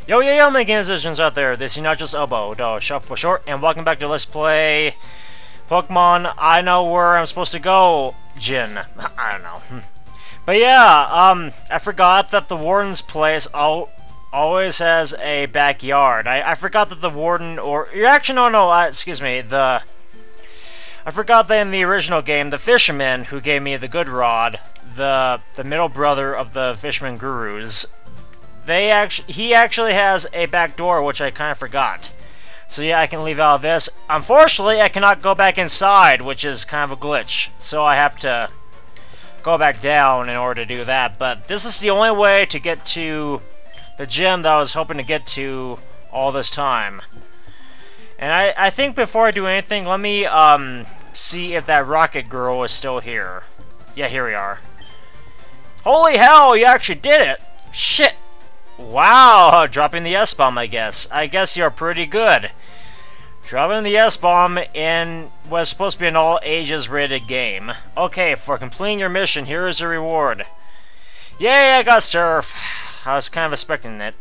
Yo, my game musicians out there, this is not just Oboe, though, short for short, and welcome back to Let's Play Pokemon I Know Where I'm Supposed to Go, Gym. I don't know. But yeah, I forgot that the Warden's place always has a backyard. I forgot that the Warden, excuse me, I forgot that in the original game, the fisherman who gave me the good rod, the middle brother of the fisherman gurus, he actually has a back door, which I kind of forgot. So yeah, I can leave out of this. Unfortunately, I cannot go back inside, which is kind of a glitch. So I have to go back down in order to do that. But this is the only way to get to the gym that I was hoping to get to all this time. And I think before I do anything, let me see if that rocket girl is still here. Yeah, here we are. Holy hell, you actually did it! Shit! Wow, dropping the S-bomb, I guess. I guess you're pretty good. Dropping the S-bomb in what's supposed to be an all-ages rated game. Okay, for completing your mission, here is your reward. Yay, I got Surf. I was kind of expecting it.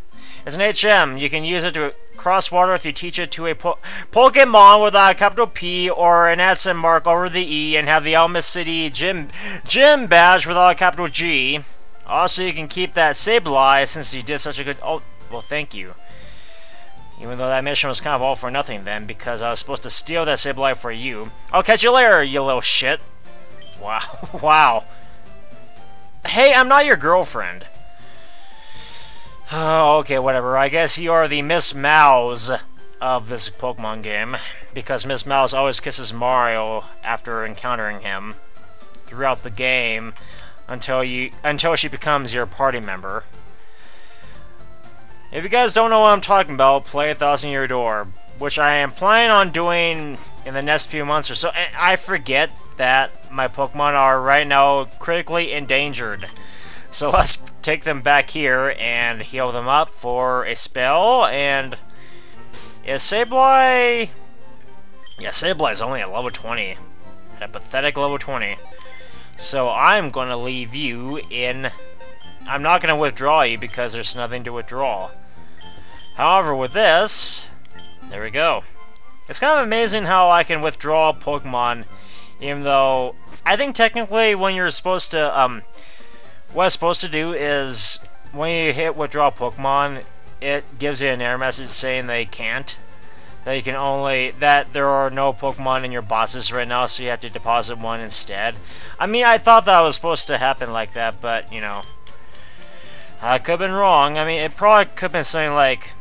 It's an HM. You can use it to cross water if you teach it to a Pokemon with a capital P or an accent mark over the E and have the Elemis City Gym badge with a capital G. Also, you can keep that Sableye since you did such a good... Oh, well, thank you. Even though that mission was kind of all for nothing then, because I was supposed to steal that Sableye for you. I'll catch you later, you little shit. Wow. Wow. Hey, I'm not your girlfriend. Oh, okay, whatever. I guess you are the Miss Mouse of this Pokemon game, because Miss Mouse always kisses Mario after encountering him throughout the game. Until she becomes your party member. If you guys don't know what I'm talking about, play 1,000 Year Door, which I am planning on doing in the next few months or so. And I forget that my Pokemon are right now critically endangered. So let's take them back here and heal them up for a spell. And is Sableye... Yeah, Sableye's only at level 20. At a pathetic level 20. So I'm going to leave you in... I'm not going to withdraw you because there's nothing to withdraw. However, with this... There we go. It's kind of amazing how I can withdraw Pokemon, even though... I think technically when you're supposed to... what it's supposed to do is... When you hit withdraw Pokemon, it gives you an error message saying they can't. That you can only... That there are no Pokemon in your boxes right now, so you have to deposit one instead. I mean, I thought that was supposed to happen like that, but, you know... I could have been wrong. I mean, it probably could have been something like...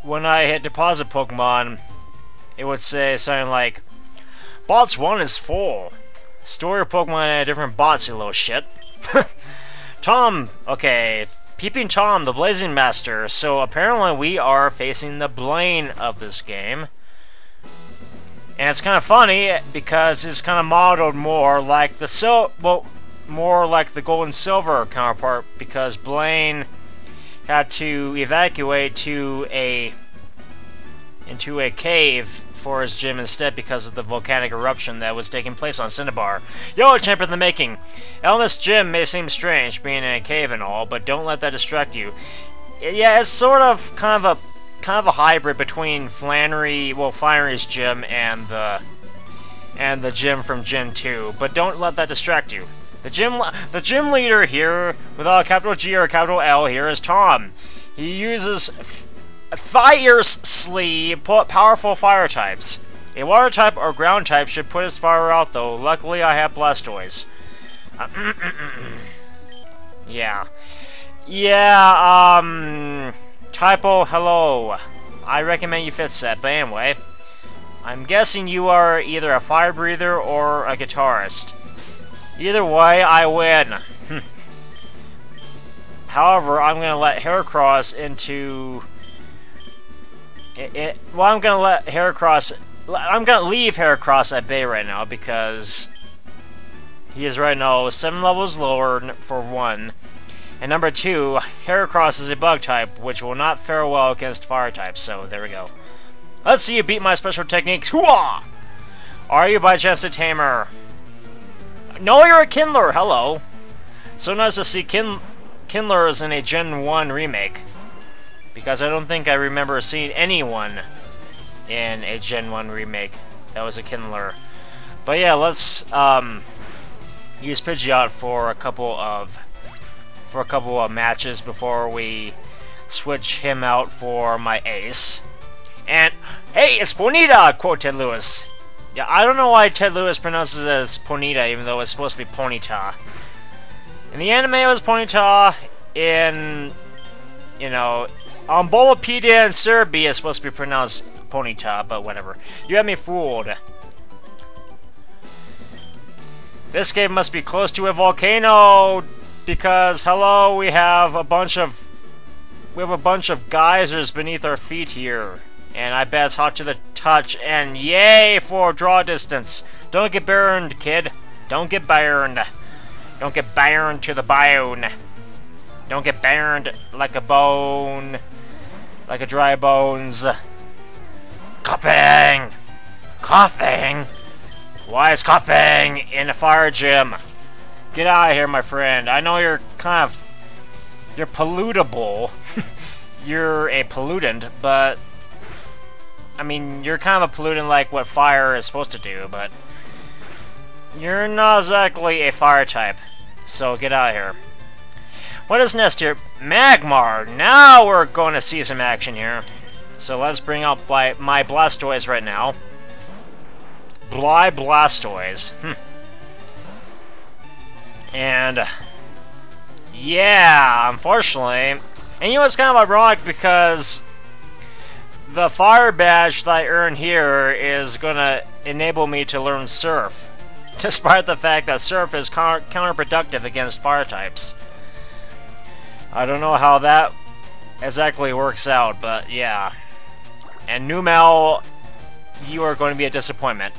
When I hit deposit Pokemon, it would say something like... Box 1 is full. Store your Pokemon in a different box, you little shit. Tom, okay... Peeping Tom, the Blazing Master. So apparently we are facing the Blaine of this game. And it's kind of funny because it's kind of modeled more like the more like the Gold and Silver counterpart, because Blaine had to evacuate into a cave for his gym instead because of the volcanic eruption that was taking place on Cinnabar. Yo, champion in the making! Elemis Gym may seem strange, being in a cave and all, but don't let that distract you. Yeah, it's sort of kind of a hybrid between Flannery's gym and the gym from Gen 2, but don't let that distract you. The gym leader here, without a capital G or a capital L here, is Tom. He uses fiercely powerful fire types. A water type or ground type should put his fire out, though. Luckily, I have Blastoise. Yeah. Yeah, typo, hello. I recommend you fit set, but anyway. I'm guessing you are either a fire breather or a guitarist. Either way, I win. However, I'm going to let Heracross into... I'm going to leave Heracross at bay right now because he is right now 7 levels lower for 1. And number 2, Heracross is a bug type, which will not fare well against fire types, so there we go. Let's see you beat my special techniques. Hooah! Are you by chance a tamer? No, you're a Kindler, hello. So nice to see Kindlers in a Gen 1 remake. because I don't think I remember seeing anyone in a Gen 1 remake that was a Kindler. But yeah, let's use Pidgeot for a couple of matches before we switch him out for my ace. And hey, it's Ponyta! Quote Ted Lewis. Yeah, I don't know why Ted Lewis pronounces it as Ponyta, even though it's supposed to be Ponyta. In the anime, it was Ponyta. In, you know, on Bulbapedia and Serbia, it's supposed to be pronounced Ponyta, but whatever. You had me fooled. This game must be close to a volcano, because hello, we have a bunch of geysers beneath our feet here, and I bet it's hot to the touch. And yay for draw distance! Don't get burned, kid. Don't get burned. Don't get burned to the bone. Don't get burned like a bone, like a dry bones. Coughing, coughing. Why is coughing in a fire gym? Get out of here, my friend. I know you're you're pollutable. You're a pollutant, but I mean, you're kind of a pollutant like what fire is supposed to do, but you're not exactly a fire type. So get out of here. What is next here? Magmar. Now we're going to see some action here. So let's bring up my Blastoise right now. Blastoise. And yeah, unfortunately, and you know it's kind of ironic because the fire badge that I earn here is gonna enable me to learn Surf, despite the fact that Surf is counterproductive against fire types. I don't know how that exactly works out, but yeah. And Numel, you are going to be a disappointment.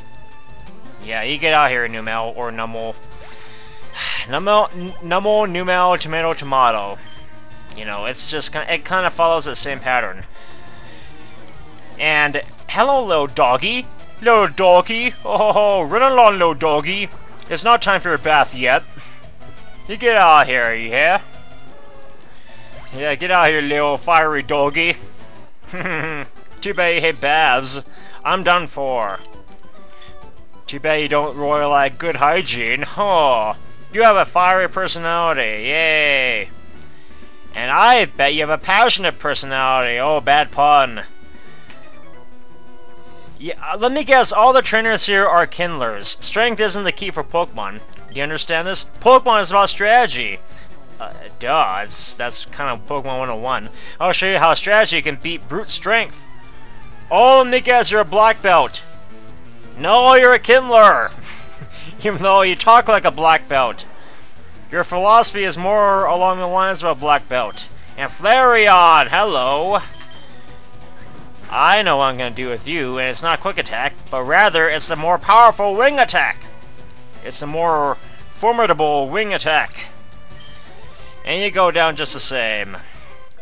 Yeah, you get out here, Numel, or Numel. Numel, tomato. You know, it's just, it kind of follows the same pattern. And, hello, little doggy. Little doggy. Oh, run along, little doggy. It's not time for your bath yet. You get out of here, you hear? Yeah, get out of here, little fiery doggy. Too bad you hate baths. I'm done for. Too bad you don't really like good hygiene. Oh, you have a fiery personality. Yay. And I bet you have a passionate personality. Oh, bad pun. Yeah, let me guess, all the trainers here are Kindlers. Strength isn't the key for Pokemon. Do you understand this? Pokemon is about strategy. Duh, that's kind of Pokemon 101. I'll show you how strategy can beat brute strength. Oh, Nikas, you're a black belt. No, you're a Kindler. Even though you talk like a black belt. Your philosophy is more along the lines of a black belt. And Flareon, hello. I know what I'm going to do with you, and it's not quick attack, but rather it's the more powerful wing attack. It's a more formidable wing attack. And you go down just the same.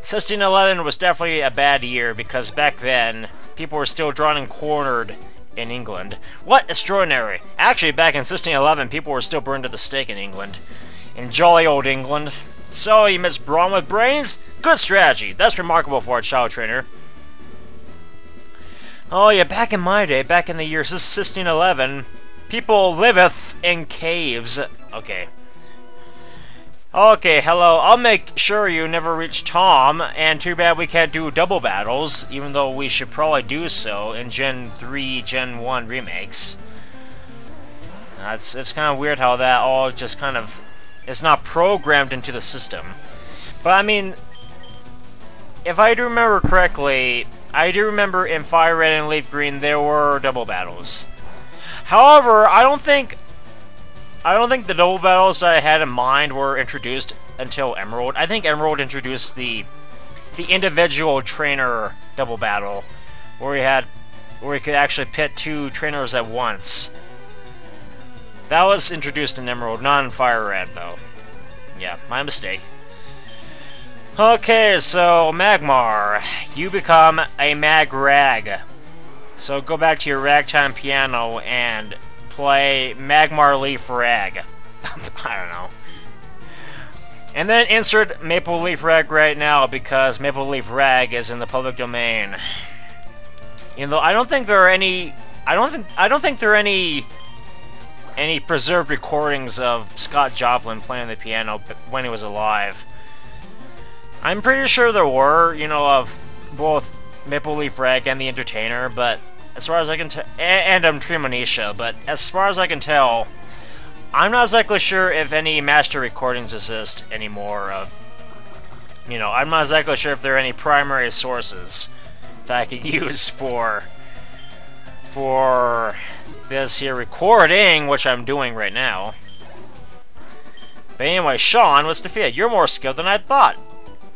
1611 was definitely a bad year, because back then, people were still drawn and cornered in England. What extraordinary! Actually, back in 1611, people were still burned at the stake in England. In jolly old England. So, you miss Brawn with brains? Good strategy. That's remarkable for a child trainer. Oh yeah, back in my day, back in the year 1611, people liveth in caves. Okay. Okay, hello. I'll make sure you never reach Tom, and too bad we can't do double battles, even though we should probably do so in Gen 3, Gen 1 remakes. It's kind of weird how that all just kind of... It's not programmed into the system. But I mean, if I do remember correctly, I do remember in Fire Red and Leaf Green there were double battles. However, I don't think the double battles that I had in mind were introduced until Emerald. I think Emerald introduced the individual trainer double battle, where we could actually pit two trainers at once. That was introduced in Emerald, not in Fire Red, though. Yeah, my mistake. Okay, so Magmar, you become a Mag-Rag. So go back to your ragtime piano and play Magmar Leaf Rag. I don't know. And then insert Maple Leaf Rag right now, because Maple Leaf Rag is in the public domain. You know, I don't think there are any... I don't think there are any preserved recordings of Scott Joplin playing the piano when he was alive. I'm pretty sure there were, you know, of both Maple Leaf Rag and The Entertainer, but as far as I can tell, and Tremonisha, but as far as I can tell, I'm not exactly sure if any master recordings exist anymore of, you know, I'm not exactly sure if there are any primary sources that I could use for this here recording, which I'm doing right now. But anyway, Sean was defeated. You're more skilled than I thought.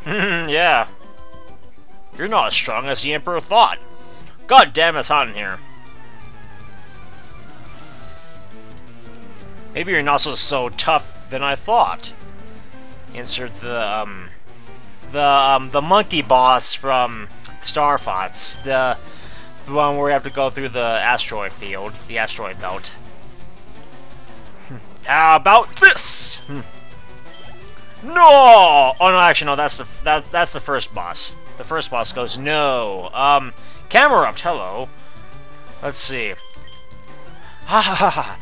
Yeah. You're not as strong as the Emperor thought. God damn, it's hot in here. Maybe you're not so tough than I thought. Insert the monkey boss from Star Fox. The one where we have to go through the asteroid field, the asteroid belt. How about this? No! Oh no, actually no, that's the first boss. The first boss goes no. Camerupt, hello. Let's see. Ha ha ha ha.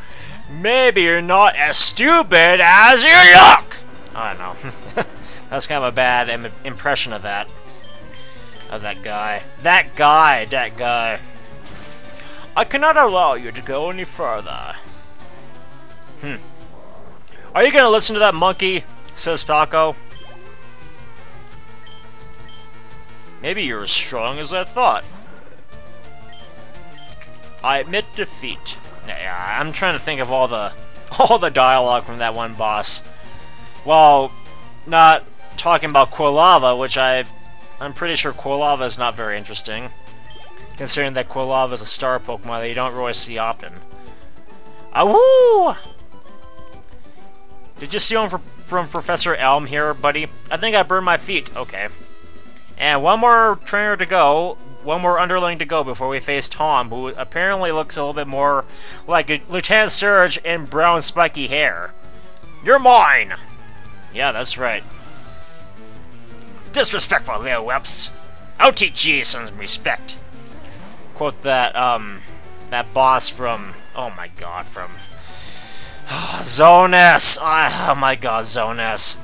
Maybe you're not as stupid as you look. I don't know. That's kind of a bad impression of that. Of that guy. That guy. I cannot allow you to go any further. Are you gonna listen to that monkey? Says Falco. Maybe you're as strong as I thought. I admit defeat. Yeah, I'm trying to think of all the dialogue from that one boss. Well, not talking about Quilava, which I'm pretty sure Quilava is not very interesting, considering that Quilava is a star Pokemon that you don't really see often. Awoo! Did you steal him from Professor Elm here, buddy? I think I burned my feet. Okay. And one more trainer to go. One more underling to go before we face Tom, who apparently looks a little bit more like a Lieutenant Surge in brown spiky hair. You're mine! Yeah, that's right. Disrespectful little whelps. I'll teach you some respect. Quote that, that boss from, oh my god, from Zone S. Oh my god, Zone S.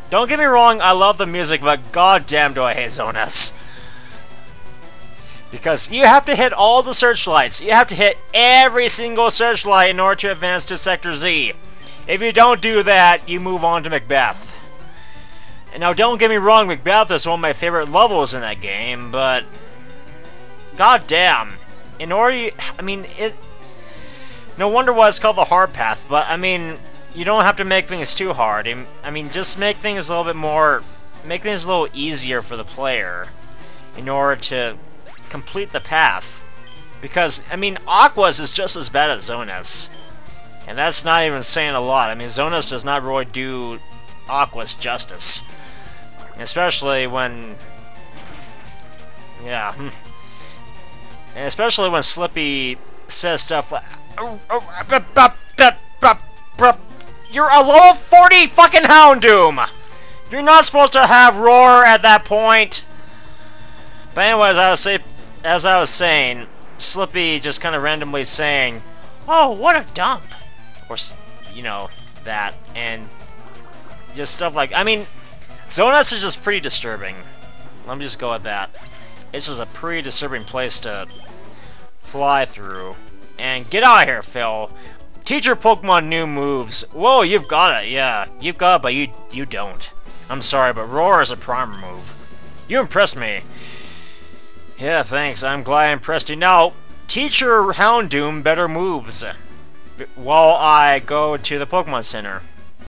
Don't get me wrong, I love the music, but goddamn do I hate Zone S. Because you have to hit all the searchlights. You have to hit every single searchlight in order to advance to Sector Z. If you don't do that, you move on to Macbeth. And now don't get me wrong, Macbeth is one of my favorite levels in that game, but goddamn. In order, I mean, no wonder why it's called the hard path, but I mean, you don't have to make things too hard. I mean, just make things a little bit more, make things a little easier for the player in order to complete the path. Because, I mean, Aqua's is just as bad as Zonas. And that's not even saying a lot. I mean, Zonas does not really do Aqua's justice. Especially when... yeah. And especially when Slippy says stuff like... you're a level 40 fucking Houndoom! You're not supposed to have Roar at that point! But anyways, as I was saying, Slippy just kind of randomly saying, "Oh, what a dump," or you know that, and just stuff like. I mean, Zonas is just pretty disturbing. Let me just go with that. It's just a pretty disturbing place to fly through. And get out of here, Phil. Teach your Pokemon new moves. Whoa, you've got it. Yeah, you've got it, but you don't. I'm sorry, but Roar is a primer move. You impressed me. Yeah, thanks. I'm glad I impressed you. Now, teach your Houndoom better moves while I go to the Pokemon Center.